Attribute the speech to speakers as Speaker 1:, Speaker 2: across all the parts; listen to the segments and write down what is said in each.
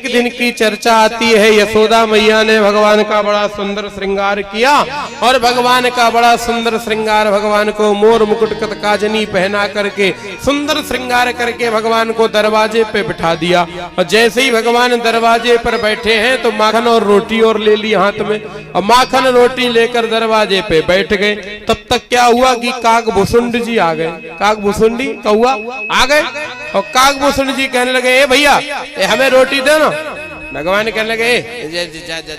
Speaker 1: दिन की चर्चा आती है, यशोदा मैया ने भगवान का बड़ा सुंदर श्रृंगार किया और भगवान का बड़ा सुंदर श्रृंगार, भगवान को मोर मुकुट काजनी पहना करके सुंदर श्रृंगार करके भगवान को दरवाजे पे बिठा दिया। और जैसे ही भगवान दरवाजे पर बैठे हैं तो माखन और रोटी और ले ली हाथ में, और माखन रोटी लेकर दरवाजे पे बैठ गए। तब तक क्या हुआ कि काकभूषुंड जी आ गए। काकभूषुंडी कौआ आ गए और काकभूषुंड जी कहने लगे, ए भैया हमें रोटी दे ना। भगवान कहने लगे,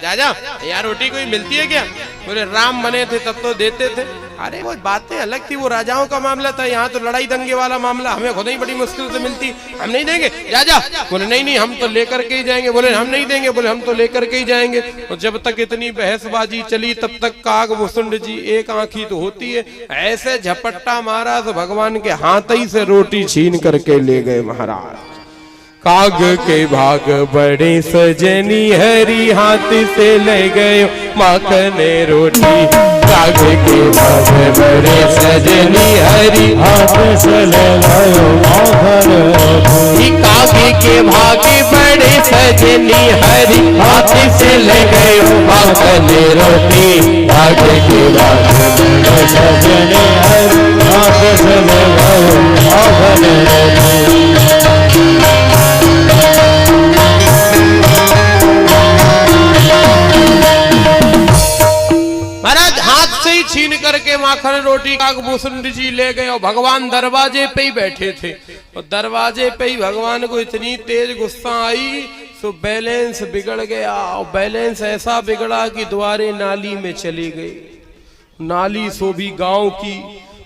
Speaker 1: जा जा यार, रोटी कोई मिलती है क्या? बोले राम बने थे तब तो देते थे। अरे वो बातें अलग थी, वो राजाओं का मामला था, यहाँ तो लड़ाई दंगे वाला मामला, हमें खुद ही बड़ी मुश्किल से मिलती, हम नहीं देंगे, जा जा। बोले नहीं नहीं हम तो लेकर के ही जाएंगे। बोले हम नहीं देंगे। बोले हम तो लेकर के ही जाएंगे। और जब तक इतनी बहसबाजी चली तब तक काकभूषुंड जी, एक आंखी तो होती है, ऐसे झपट्टा मारा तो भगवान के हाथ ही से रोटी छीन करके ले गए महाराज। काग के भाग बड़े सजनी हरी, हाथ से ले गए माखन रोटी। काग के भाग बड़े सजनी हरी, हाथ से ले गए माखन रोटी। काग के भाग बड़े सजनी हरी, हाथ से ले गए माखन रोटी। काग के भाग बड़े सजनी हरी, हाथ से ले गए माखन रोटी। महाराज हाथ से ही छीन करके माखन रोटी काकभूषुंड जी ले गए और भगवान दरवाजे पे ही बैठे थे। और दरवाजे पे ही भगवान को इतनी तेज गुस्सा आई तो बैलेंस बिगड़ गया। और बैलेंस ऐसा बिगड़ा कि द्वारे नाली में चली गई। नाली सो भी गांव की,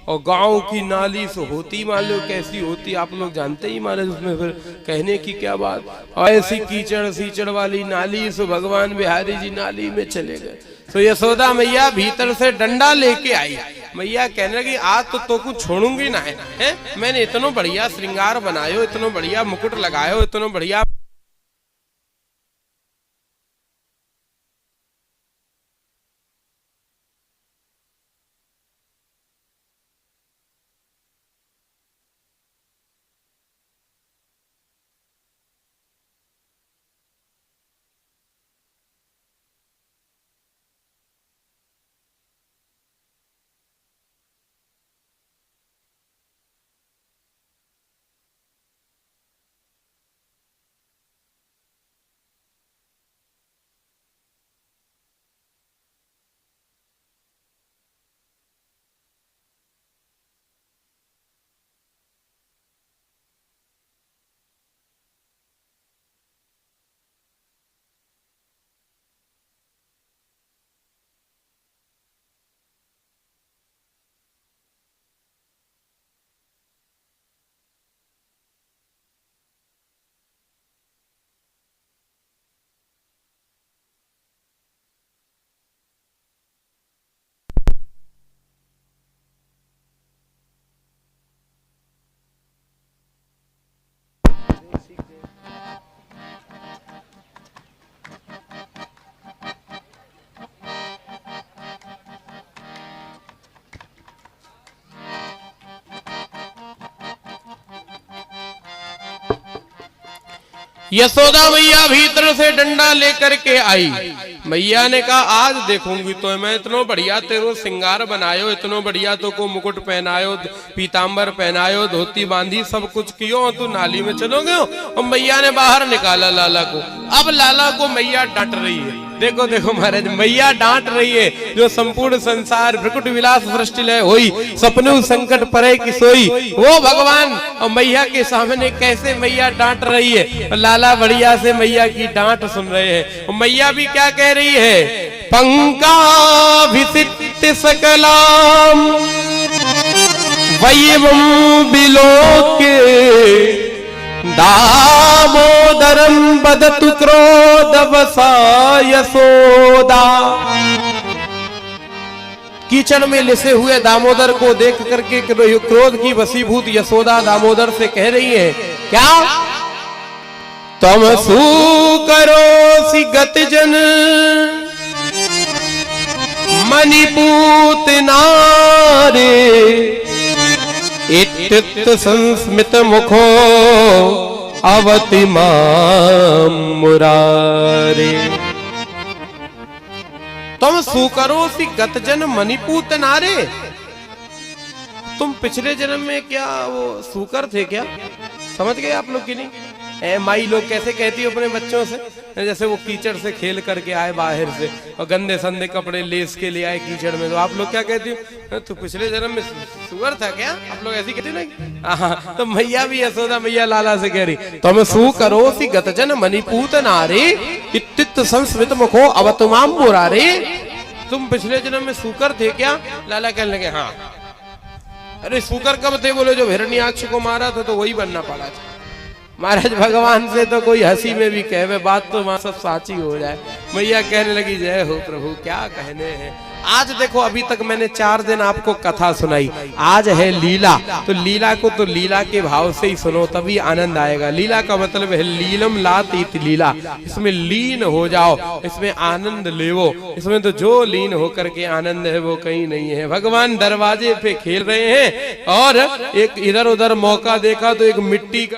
Speaker 1: और गांव की नाली सो होती मान लो कैसी होती आप लोग जानते ही मारे, उसमें फिर कहने की क्या बात। और ऐसी कीचड़ सीचड़ वाली नाली सो भगवान बिहारी जी नाली में चले गए। तो यशोदा मैया भीतर से डंडा लेके आई। मैया कहने लगी, आज तो कुछ छोड़ूंगी ना है? मैंने इतना बढ़िया श्रृंगार बनायो, इतना बढ़िया मुकुट लगायो, इतना बढ़िया यशोदा मैया भीतर से डंडा लेकर के आई। मैया ने कहा, आज देखूंगी तो मैं, इतना बढ़िया तेरो श्रृंगार बनायो, इतना बढ़िया तो को मुकुट पहनायो, पीतांबर पहनायो, धोती बांधी, सब कुछ कियो, तू नाली में चलोगे। और मैया ने बाहर निकाला लाला को। अब लाला को मैया डांट रही है। देखो देखो महाराज, मैया डांट रही है, जो संपूर्ण संसार भ्रकुट विलास सृष्टि लय होई, सपनु संकट परे की सोई, वो भगवान और मैया के सामने कैसे मैया डांट रही है। और लाला बढ़िया से मैया की डांट सुन रहे हैं। और मैया भी क्या कह रही है, पंकाभिषिक्त सकलाम वैवं बिलोके दामोदरम बदतु क्रोधवसा यशोदा। कीचड़ में लिसे हुए दामोदर को देख करके क्रोध की वशीभूत यशोदा दामोदर से कह रही है, क्या तम सु करो गत जन मणिपूत नारे इत्त संस्मित मुखो अवति मां मुरारे। तुम सुकरोसि गत जन्म मणिपूत नारे। तुम पिछले जन्म में क्या वो सूकर थे क्या? समझ गए आप लोग कि नहीं? माई लोग कैसे कहती है अपने बच्चों से, जैसे वो कीचड़ से खेल करके आए बाहर से और गंदे संदे कपड़े लेस के ले आए कीचड़ में, तो आप लोग क्या कहती हो? तू पिछले जन्म में सुअर था क्या? आप लोग ऐसी कहते नहीं? हाँ, तो मैया भी यशोदा मैया लाला से कह रही, तुम सुकरोसि गतजन मणिपूत नारे इत्तित संस्मित मुखो अवतुमाम मुरारे। तुम पिछले जन्म में सूकर थे क्या? लाला कहने लगे हाँ। अरे सूकर कब थे? बोले जो हिरण्याक्ष को मारा था तो वही बनना पड़ा था। महाराज भगवान से तो कोई हंसी में भी कहे बात तो वहां सब साची हो जाए। मैया कहने लगी जय हो प्रभु, क्या कहने हैं। आज देखो अभी तक मैंने 4 दिन आपको कथा सुनाई, आज है लीला, तो लीला को तो लीला के भाव से ही सुनो तभी आनंद आएगा। लीला का मतलब है लीलम लात इति लीला, इसमें लीन हो जाओ, इसमें आनंद लेवो। इसमें तो जो लीन होकर के आनंद है वो कहीं नहीं है। भगवान दरवाजे पे खेल रहे हैं और एक इधर उधर मौका देखा तो एक मिट्टी का